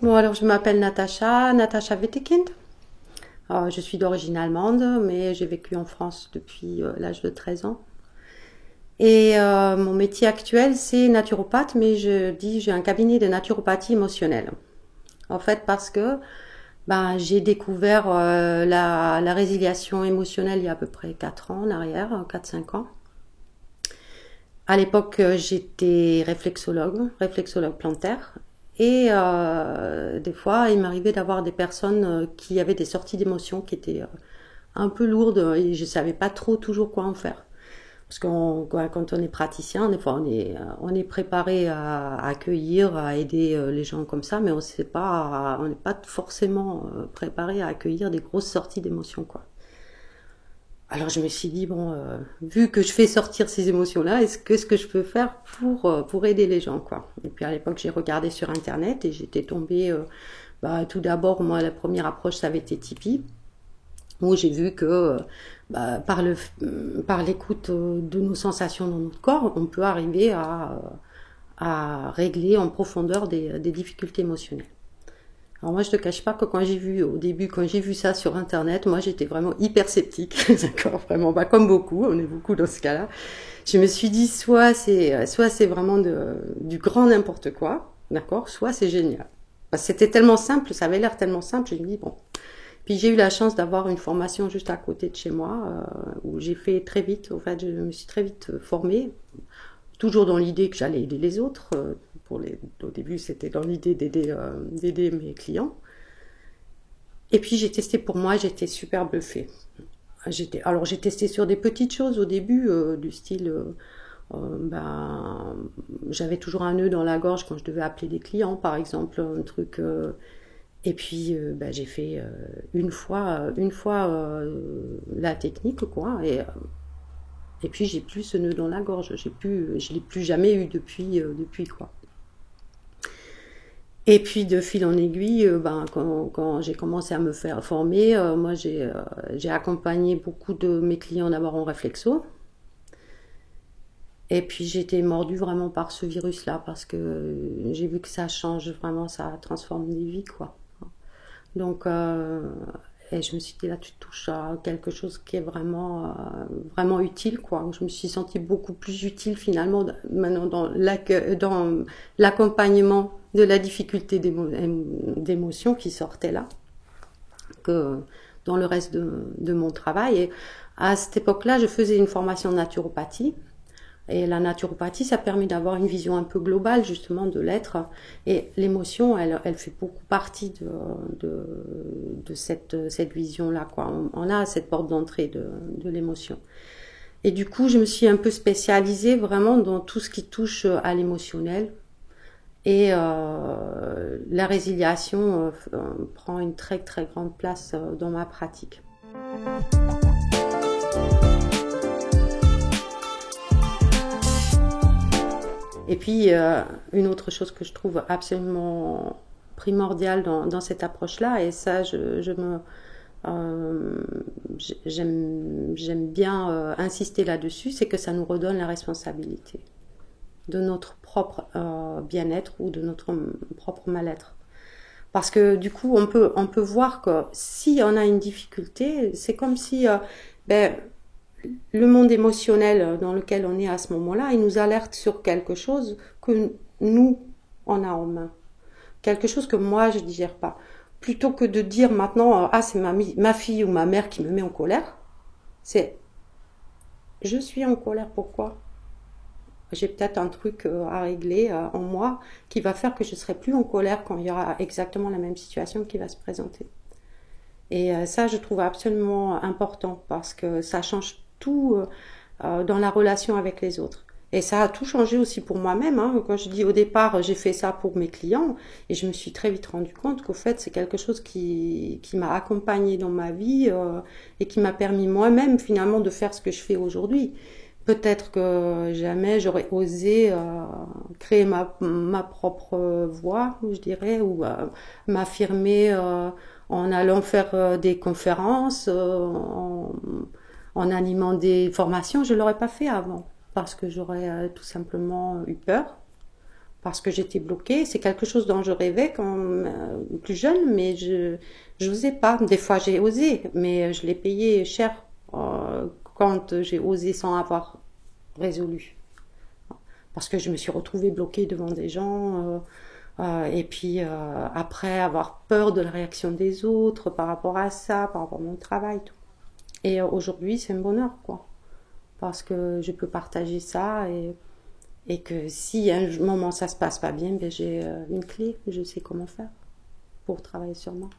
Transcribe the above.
Bon, alors je m'appelle Natascha Wittekind. Je suis d'origine allemande, mais j'ai vécu en France depuis l'âge de 13 ans. Et mon métier actuel, c'est naturopathe, mais j'ai un cabinet de naturopathie émotionnelle. En fait, parce que j'ai découvert la résiliation émotionnelle il y a à peu près 4 ans en arrière, 4-5 ans. À l'époque, j'étais réflexologue plantaire. Et des fois, il m'arrivait d'avoir des personnes qui avaient des sorties d'émotions qui étaient un peu lourdes et je savais pas trop toujours quoi en faire. Parce que quand on est praticien, des fois on est préparé à accueillir, à aider les gens comme ça, mais on n'est pas forcément préparé à accueillir des grosses sorties d'émotions, quoi. Alors je me suis dit, vu que je fais sortir ces émotions-là, ce que je peux faire pour aider les gens, quoi. Et puis à l'époque, j'ai regardé sur Internet et j'étais tombée, tout d'abord, moi, la première approche, ça avait été Tipeee, où j'ai vu que par l'écoute de nos sensations dans notre corps, on peut arriver à régler en profondeur des difficultés émotionnelles. Alors moi, je te cache pas que quand j'ai vu ça sur Internet, moi, j'étais vraiment hyper sceptique, d'accord, vraiment, comme beaucoup, on est beaucoup dans ce cas-là. Je me suis dit, soit c'est vraiment du grand n'importe quoi, d'accord, soit c'est génial. Parce que c'était tellement simple, ça avait l'air tellement simple, je me dis, bon. Puis j'ai eu la chance d'avoir une formation juste à côté de chez moi, où j'ai fait très vite, en fait, je me suis très vite formée, toujours dans l'idée que j'allais aider les autres. Au début, c'était dans l'idée d'aider mes clients. Et puis j'ai testé pour moi, j'étais super bluffée. J'ai testé sur des petites choses au début, du style, j'avais toujours un nœud dans la gorge quand je devais appeler des clients, par exemple, un truc. Et puis j'ai fait une fois la technique, quoi. Et puis j'ai plus ce nœud dans la gorge. Je l'ai plus jamais eu depuis, quoi. Et puis de fil en aiguille, quand j'ai commencé à me faire former, moi j'ai accompagné beaucoup de mes clients d'abord en réflexo. Et puis j'ai été mordue vraiment par ce virus-là parce que j'ai vu que ça change vraiment, ça transforme des vies, quoi. Donc et je me suis dit, là tu touches à quelque chose qui est vraiment utile, quoi. Je me suis sentie beaucoup plus utile finalement maintenant dans l'accompagnement de la difficulté d'émotions qui sortait là que dans le reste de mon travail. Et à cette époque-là, je faisais une formation en naturopathie. Et la naturopathie, ça permet d'avoir une vision un peu globale justement de l'être. Et l'émotion, elle fait beaucoup partie de cette vision-là, quoi. On a cette porte d'entrée de l'émotion. Et du coup, je me suis un peu spécialisée vraiment dans tout ce qui touche à l'émotionnel. Et la résiliation prend une très très grande place dans ma pratique. Et puis, une autre chose que je trouve absolument primordiale dans cette approche-là, et ça, j'aime bien insister là-dessus, c'est que ça nous redonne la responsabilité de notre propre bien-être ou de notre propre mal-être. Parce que du coup, on peut voir que si on a une difficulté, c'est comme si le monde émotionnel dans lequel on est à ce moment-là, il nous alerte sur quelque chose que nous, on a en main. Quelque chose que moi, je ne digère pas. Plutôt que de dire maintenant, c'est ma fille ou ma mère qui me met en colère, c'est je suis en colère, pourquoi ? J'ai peut-être un truc à régler en moi qui va faire que je ne serai plus en colère quand il y aura exactement la même situation qui va se présenter. Et ça, je trouve absolument important parce que ça change tout dans la relation avec les autres. Et ça a tout changé aussi pour moi-même. Quand je dis au départ, j'ai fait ça pour mes clients et je me suis très vite rendu compte qu'au fait, c'est quelque chose qui m'a accompagnée dans ma vie et qui m'a permis moi-même finalement de faire ce que je fais aujourd'hui. Peut-être que jamais j'aurais osé créer ma propre voix, je dirais, ou m'affirmer en allant faire des conférences, en animant des formations. Je ne l'aurais pas fait avant. parce que j'aurais tout simplement eu peur, parce que j'étais bloquée. C'est quelque chose dont je rêvais quand plus jeune, mais je n'osais pas. Des fois j'ai osé, mais je l'ai payé cher quand j'ai osé sans avoir résolu. Parce que je me suis retrouvée bloquée devant des gens, et puis après avoir peur de la réaction des autres par rapport à ça, par rapport à mon travail, tout. Et aujourd'hui, c'est un bonheur, quoi. Parce que je peux partager ça et que si à un moment ça se passe pas bien, ben j'ai une clé, je sais comment faire pour travailler sur moi.